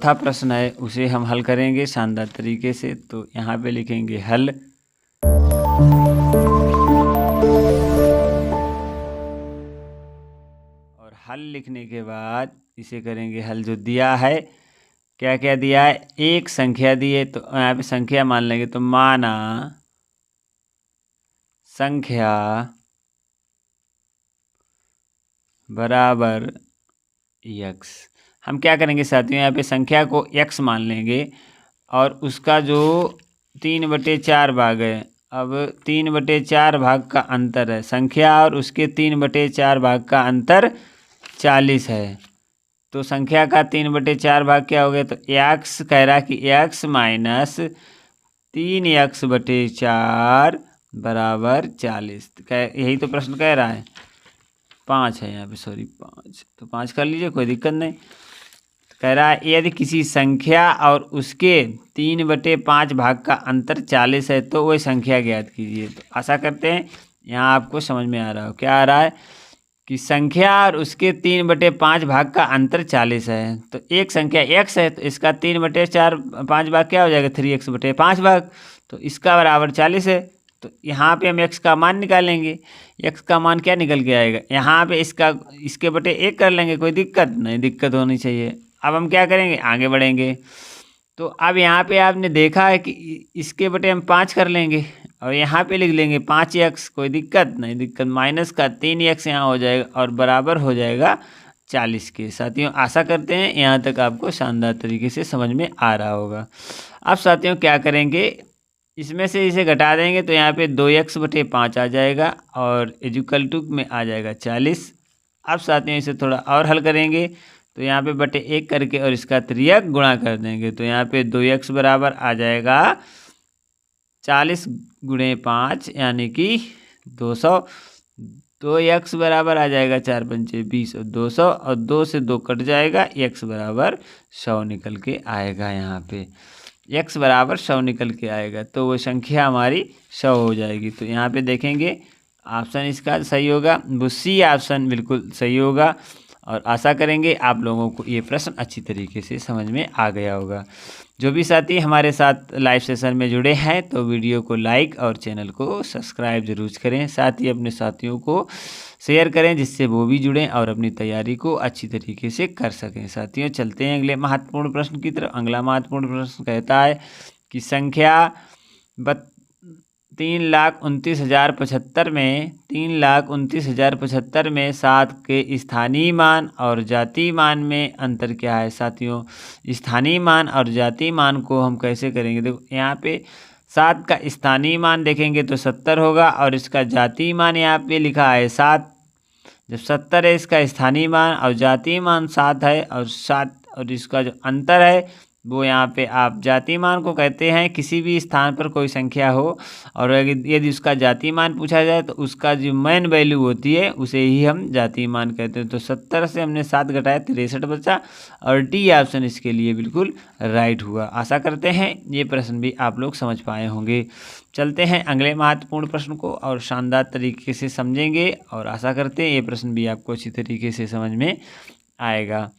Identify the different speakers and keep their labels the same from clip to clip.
Speaker 1: चौथा प्रश्न है उसे हम हल करेंगे शानदार तरीके से। तो यहाँ पे लिखेंगे हल। और हल लिखने के बाद इसे करेंगे हल। जो दिया है, क्या क्या दिया है, एक संख्या दी है तो यहाँ पे संख्या मान लेंगे। तो माना संख्या बराबर x। हम क्या करेंगे साथियों, यहाँ पे संख्या को x मान लेंगे और उसका जो 3/4 भाग है। अब 3/4 भाग का अंतर है, संख्या और उसके 3/4 भाग का अंतर 40 है। तो संख्या का 3/4 भाग क्या हो गया, तो x कह रहा है कि x माइनस 3x/4 बराबर 40। यही तो प्रश्न कह रहा है। 5 है यहाँ पे, सॉरी 5, तो 5 कर लीजिए, कोई दिक्कत नहीं। कह रहा है यदि किसी संख्या और उसके 3/5 भाग का अंतर 40 है तो वही संख्या ज्ञात कीजिए। तो आशा करते हैं यहाँ आपको समझ में आ रहा हो। क्या आ रहा है कि संख्या और उसके 3/5 भाग का अंतर 40 है। तो एक संख्या x है तो इसका 3/5 भाग क्या हो जाएगा, 3x/5 भाग। तो इसका बराबर 40 है। तो यहाँ पे हम x का मान निकालेंगे। x का मान क्या निकल के आएगा, यहाँ पे इसके बटे 1 कर लेंगे, कोई दिक्कत नहीं, दिक्कत होनी चाहिए। अब हम क्या करेंगे, आगे बढ़ेंगे। तो अब यहाँ पे आपने देखा है कि इसके बटे हम 5 कर लेंगे और यहाँ पे लिख लेंगे 5x, कोई दिक्कत नहीं, दिक्कत माइनस का 3x यहाँ हो जाएगा और बराबर हो जाएगा 40 के। साथियों आशा करते हैं यहाँ तक आपको शानदार तरीके से समझ में आ रहा होगा। अब साथियों क्या करेंगे, इसमें से इसे घटा देंगे तो यहाँ पे 2x/5 आ जाएगा और इक्वल टू में आ जाएगा 40। अब साथियों इसे थोड़ा और हल करेंगे तो यहाँ पे बटे 1 करके और इसका 3x गुणा कर देंगे। तो यहाँ पे 2x बराबर आ जाएगा 40 × 5 यानी कि 200। 2x बराबर आ जाएगा 4 × 5 = 20 और 200 और 2 से 2 कट जाएगा, x बराबर 100 निकल के आएगा। यहाँ पे x बराबर 100 निकल के आएगा तो वो संख्या हमारी 100 हो जाएगी। तो यहाँ पे देखेंगे ऑप्शन इसका सही होगा, वो सी ऑप्शन बिल्कुल सही होगा। और आशा करेंगे आप लोगों को ये प्रश्न अच्छी तरीके से समझ में आ गया होगा। जो भी साथी हमारे साथ लाइव सेशन में जुड़े हैं तो वीडियो को लाइक और चैनल को सब्सक्राइब जरूर करें। साथ ही अपने साथियों को शेयर करें जिससे वो भी जुड़ें और अपनी तैयारी को अच्छी तरीके से कर सकें। साथियों चलते हैं अगले महत्वपूर्ण प्रश्न की तरफ। अगला महत्वपूर्ण प्रश्न कहता है कि संख्या 3,29,075 में 3,29,075 में 7 के स्थानीय मान और जातीय मान में अंतर क्या है। साथियों स्थानीय मान और जातीय मान को हम कैसे करेंगे, देखो यहाँ पे 7 का स्थानीय मान देखेंगे तो 70 होगा और इसका जातीय मान यहाँ पे लिखा है 7। जब 70 है इसका स्थानीय मान और जातीय मान 7 है और 7 और इसका जो अंतर है वो यहाँ पे आप जातीय मान को कहते हैं किसी भी स्थान पर कोई संख्या हो और यदि उसका जातीय मान पूछा जाए तो उसका जो मेन वैल्यू होती है उसे ही हम जातीय मान कहते हैं। तो 70 से हमने 7 घटाया 63 बचा और डी ऑप्शन इसके लिए बिल्कुल राइट हुआ। आशा करते हैं ये प्रश्न भी आप लोग समझ पाए होंगे। चलते हैं अगले महत्वपूर्ण प्रश्न को और शानदार तरीके से समझेंगे और आशा करते हैं ये प्रश्न भी आपको अच्छी तरीके से समझ में आएगा।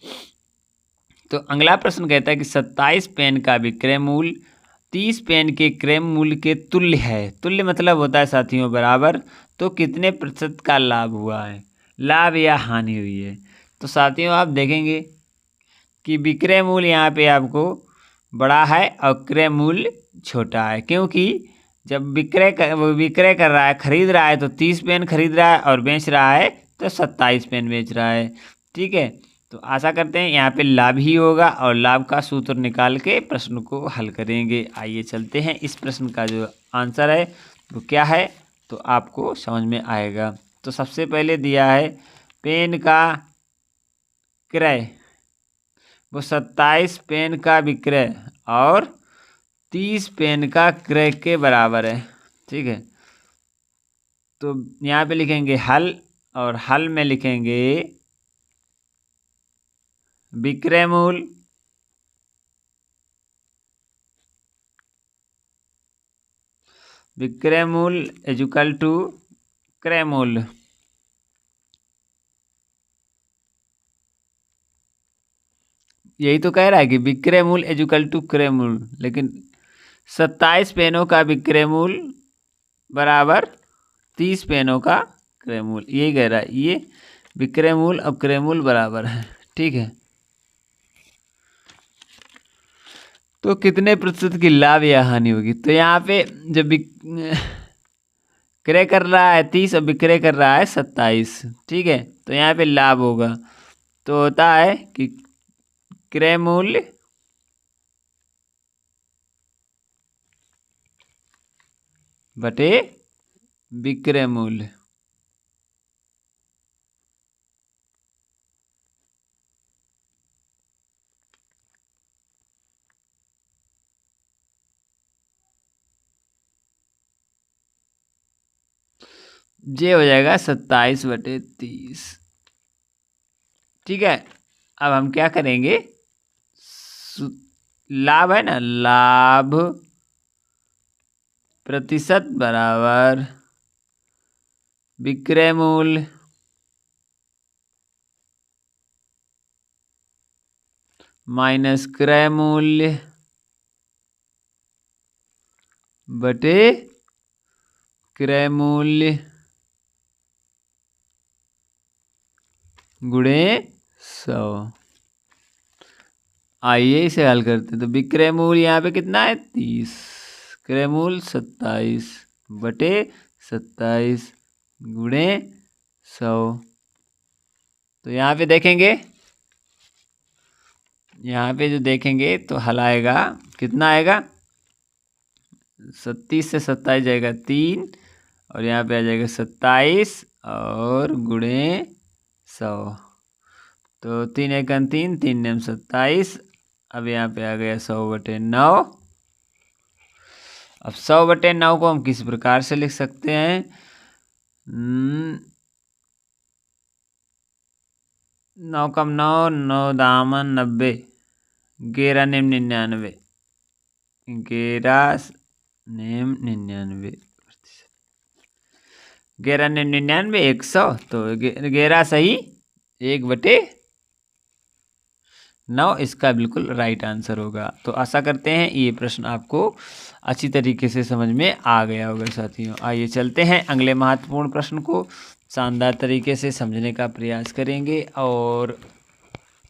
Speaker 1: तो अगला प्रश्न कहता है कि 27 पेन का विक्रय मूल्य 30 पेन के क्रय मूल्य के तुल्य है। तुल्य मतलब होता है साथियों बराबर। तो कितने प्रतिशत का लाभ हुआ है, लाभ या हानि हुई है। तो साथियों आप देखेंगे कि विक्रय मूल्य यहाँ पे आपको बड़ा है और क्रय मूल्य छोटा है, क्योंकि जब विक्रय कर रहा है, खरीद रहा है तो 30 पेन खरीद रहा है और बेच रहा है तो 27 पेन बेच रहा है। ठीक है, तो आशा करते हैं यहाँ पे लाभ ही होगा और लाभ का सूत्र निकाल के प्रश्न को हल करेंगे। आइए चलते हैं, इस प्रश्न का जो आंसर है वो क्या है तो आपको समझ में आएगा। तो सबसे पहले दिया है पेन का क्रय, वो 27 पेन का विक्रय और 30 पेन का क्रय के बराबर है। ठीक है, तो यहाँ पे लिखेंगे हल और हल में लिखेंगे विक्रय मूल्य इक्वल टू क्रय मूल्य। यही तो कह रहा है कि विक्रय मूल्य इज इक्वल टू क्रय मूल्य, लेकिन 27 पेनों का विक्रय मूल्य बराबर 30 पेनों का क्रय मूल्य, यही कह रहा है। ये विक्रय मूल्य और क्रय मूल्य बराबर है, ठीक है। तो कितने प्रतिशत की लाभ या हानि होगी? तो यहाँ पे जब क्रय कर रहा है 30 और विक्रय कर रहा है 27, ठीक है, तो यहाँ पे लाभ होगा। तो होता है कि क्रय मूल्य बटे विक्रय मूल्य। ये हो जाएगा 27/30, ठीक है। अब हम क्या करेंगे, लाभ है ना, लाभ प्रतिशत बराबर विक्रय मूल्य माइनस क्रय मूल्य बटे क्रय मूल्य गुणे 100। आइए इसे हल करते हैं। तो विक्रय मूल्य यहाँ पे कितना है 30, क्रय मूल्य 27 बटे 27 गुणे 100। तो यहाँ पे देखेंगे, यहाँ पे जो देखेंगे तो हल आएगा, कितना आएगा, 37 से 27 जाएगा 3, और यहाँ पे आ जाएगा 27 और गुणे 100। तो 3 एकम 3, 3 नेम 27। अब यहाँ पे आ गया 100/9। अब 100/9 को हम किस प्रकार से लिख सकते हैं, 9 कम 9, 9 दामन 90, 11 नेम 99, 11 नेम 99, 11 नेम 99 100। तो 11 सही 1/9 इसका बिल्कुल राइट आंसर होगा। तो आशा करते हैं ये प्रश्न आपको अच्छी तरीके से समझ में आ गया होगा साथियों। आइए चलते हैं अगले महत्वपूर्ण प्रश्न को शानदार तरीके से समझने का प्रयास करेंगे, और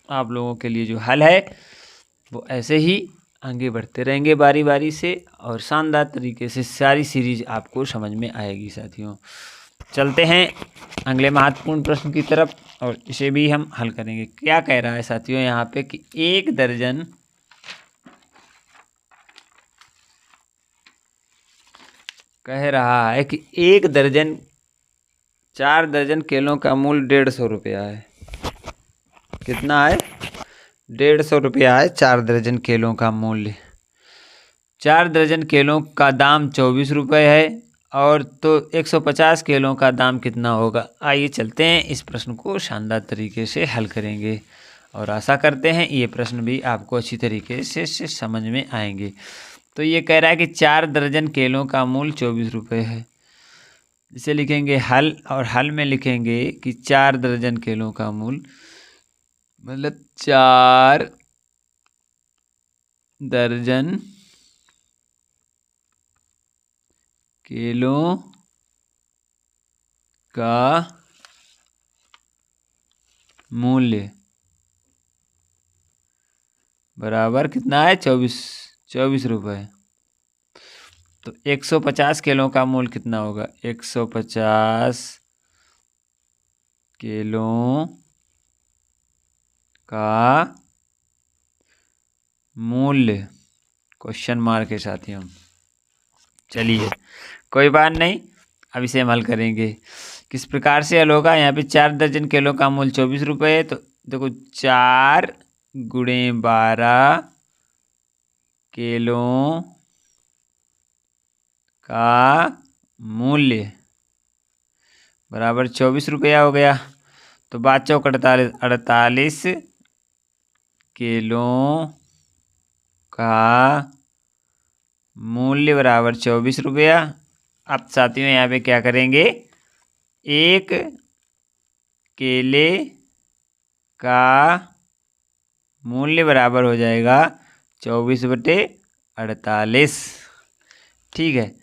Speaker 1: आप लोगों के लिए जो हल है वो ऐसे ही आगे बढ़ते रहेंगे बारी बारी से, और शानदार तरीके से सारी सीरीज आपको समझ में आएगी साथियों। चलते हैं अगले महत्वपूर्ण प्रश्न की तरफ, और इसे भी हम हल करेंगे। क्या कह रहा है साथियों यहाँ पे कि 1 दर्जन कह रहा है कि 1 दर्जन 4 दर्जन केलों का मूल्य 150 रुपया है। कितना है, 150 रुपया है 4 दर्जन केलों का मूल्य। 4 दर्जन केलों का दाम 24 रुपये है, और तो 150 केलों का दाम कितना होगा? आइए चलते हैं इस प्रश्न को शानदार तरीके से हल करेंगे, और आशा करते हैं ये प्रश्न भी आपको अच्छी तरीके से समझ में आएंगे। तो ये कह रहा है कि 4 दर्जन केलों का मूल्य 24 रुपये है। इसे लिखेंगे हल, और हल में लिखेंगे कि 4 दर्जन केलों का मूल्य, मतलब 4 दर्जन केलों का मूल्य बराबर कितना है, 24 रुपये। तो 150 किलो का मूल्य कितना होगा, 150 किलो का मूल्य क्वेश्चन मार्क के साथ ही हम, चलिए कोई बात नहीं, अब इसे हम हल करेंगे। किस प्रकार से हल होगा, यहाँ पे 4 दर्जन किलो का मूल्य 24 रुपये है। तो देखो 4 गुणे 12 किलो का मूल्य बराबर 24 रुपया हो गया। तो 5 चौक 48 किलो का मूल्य बराबर 24 रुपया। अब साथियों यहाँ पे क्या करेंगे, 1 केले का मूल्य बराबर हो जाएगा 24/48। ठीक है,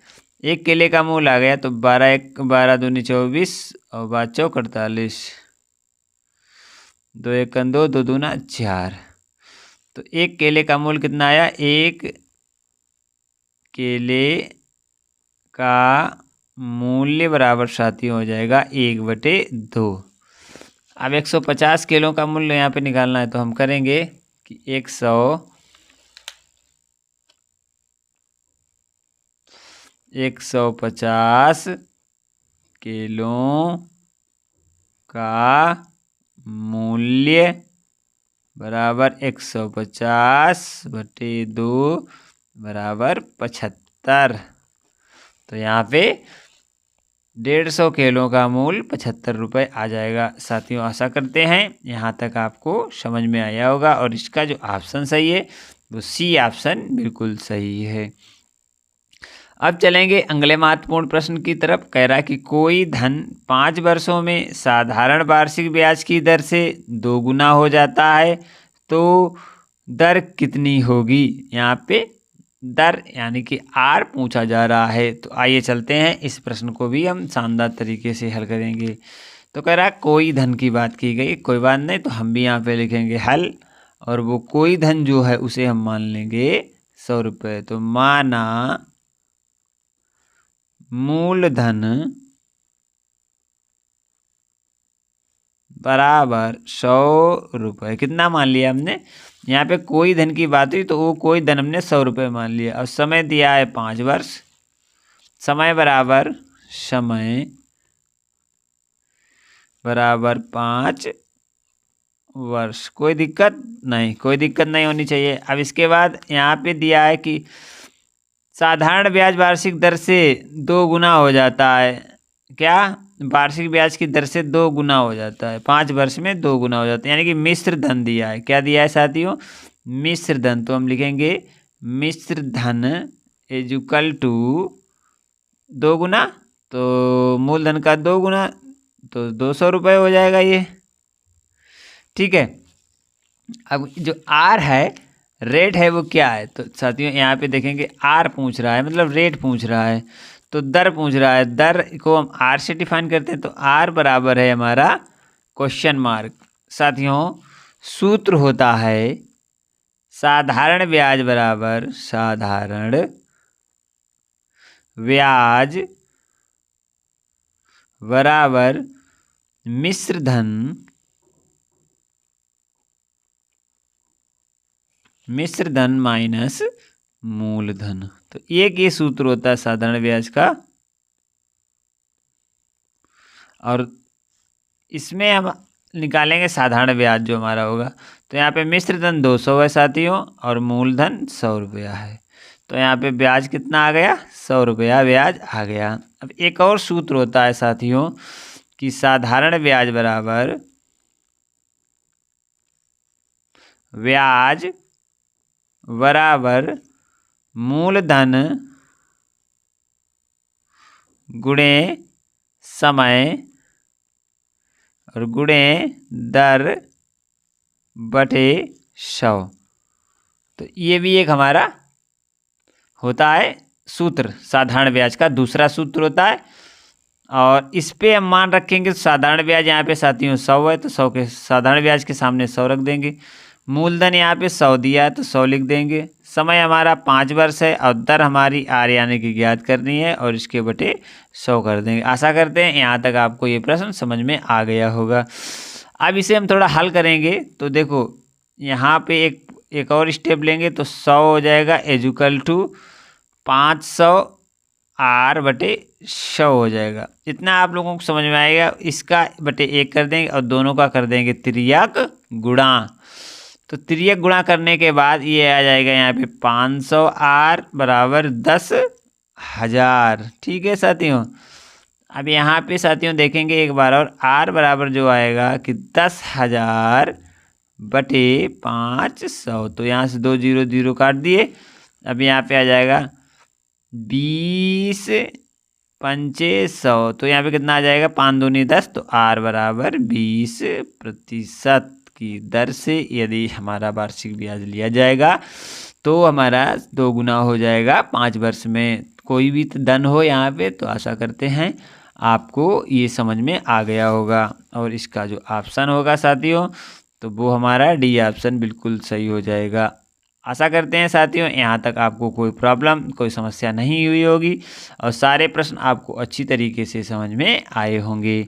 Speaker 1: एक केले का मूल आ गया तो 12 दूनी 24 और 5 चौक 48, 2 1 2, 2 दूना 4। तो एक केले का मूल कितना आया? एक केले का मूल्य बराबर साथियों हो जाएगा 1/2। अब 150 किलो का मूल्य यहाँ पे निकालना है तो हम करेंगे कि 150 किलो का मूल्य बराबर 150/2 बराबर 75। तो यहाँ पे 150 किलो का मूल्य 75 रुपये आ जाएगा। साथियों आशा करते हैं यहाँ तक आपको समझ में आया होगा और इसका जो ऑप्शन सही है वो सी ऑप्शन बिल्कुल सही है। अब चलेंगे अगले महत्वपूर्ण प्रश्न की तरफ। कह रहा है कि कोई धन 5 वर्षों में साधारण वार्षिक ब्याज की दर से 2 गुना हो जाता है तो दर कितनी होगी? यहाँ पे दर यानी कि आर पूछा जा रहा है। तो आइए चलते हैं, इस प्रश्न को भी हम शानदार तरीके से हल करेंगे। तो कह रहा है कोई धन की बात की गई, कोई बात नहीं, तो हम भी यहाँ पे लिखेंगे हल, और वो कोई धन जो है उसे हम मान लेंगे 100 रुपये। तो माना मूलधन बराबर 100 रुपये। कितना मान लिया हमने? यहाँ पे कोई धन की बात हुई तो वो कोई धन हमने 100 रुपये मान लिया। और समय दिया है 5 वर्ष, समय बराबर 5 वर्ष। कोई दिक्कत नहीं, कोई दिक्कत नहीं होनी चाहिए। अब इसके बाद यहाँ पे दिया है कि साधारण ब्याज वार्षिक दर से 2 गुना हो जाता है। क्या? वार्षिक ब्याज की दर से 2 गुना हो जाता है, 5 वर्ष में 2 गुना हो जाता है, यानी कि मिश्र धन दिया है। क्या दिया है साथियों? मिश्र धन। तो हम लिखेंगे मिश्र धन इक्वल टू 2 गुना, तो मूलधन का 2 गुना, तो 200 रुपये हो जाएगा ये। ठीक है, अब जो आर है, रेट है, वो क्या है? तो साथियों यहाँ पे देखेंगे आर पूछ रहा है, मतलब रेट पूछ रहा है, तो दर पूछ रहा है। दर को हम आर से डिफाइन करते हैं, तो आर बराबर है हमारा क्वेश्चन मार्क। साथियों सूत्र होता है साधारण ब्याज बराबर साधारण ब्याज बराबर मिश्र धन माइनस मूलधन। तो एक ये सूत्र होता है साधारण ब्याज का, और इसमें हम निकालेंगे साधारण ब्याज जो हमारा होगा। तो यहाँ पे मिश्र धन 200 है साथियों, और मूलधन 100 रुपया है। तो यहाँ पे ब्याज कितना आ गया? 100 रुपया ब्याज आ गया। अब एक और सूत्र होता है साथियों कि साधारण ब्याज बराबर ब्याज बराबर मूलधन गुणे समय और गुणे दर बटे 100। तो ये भी एक हमारा होता है सूत्र, साधारण ब्याज का दूसरा सूत्र होता है। और इस पे हम मान रखेंगे साधारण ब्याज यहाँ पे साथियों 100 है, तो 100 के साधारण ब्याज के सामने 100 रख देंगे। मूलधन यहाँ पे 100 दिया है तो 100 लिख देंगे। समय हमारा 5 वर्ष है और दर हमारी आर यानी कि ज्ञात करनी है, और इसके बटे 100 कर देंगे। आशा करते हैं यहाँ तक आपको ये प्रश्न समझ में आ गया होगा। अब इसे हम थोड़ा हल करेंगे। तो देखो यहाँ पे एक और स्टेप लेंगे, तो 100 हो जाएगा इक्वल टू 500 आर बटे 100 हो जाएगा। इतना आप लोगों को समझ में आएगा। इसका बटे 1 कर देंगे और दोनों का कर देंगे तिर्यक गुणा। तो तिर्यक गुणा करने के बाद ये आ जाएगा यहाँ पे 500 आर बराबर 10,000। ठीक है साथियों, अब यहाँ पे साथियों देखेंगे एक बार और, आर बराबर जो आएगा कि 10,000 बटे 500। तो यहाँ से 2 0 0 काट दिए। अब यहाँ पे आ जाएगा 20 पंचे 100। तो यहाँ पे कितना आ जाएगा? 5 दूनी 10, तो आर बराबर 20%। की दर से यदि हमारा वार्षिक ब्याज लिया जाएगा तो हमारा 2 गुना हो जाएगा 5 वर्ष में। कोई भी धन हो यहाँ पे, तो आशा करते हैं आपको ये समझ में आ गया होगा। और इसका जो ऑप्शन होगा साथियों, तो वो हमारा डी ऑप्शन बिल्कुल सही हो जाएगा। आशा करते हैं साथियों यहाँ तक आपको कोई प्रॉब्लम, कोई समस्या नहीं हुई होगी और सारे प्रश्न आपको अच्छी तरीके से समझ में आए होंगे।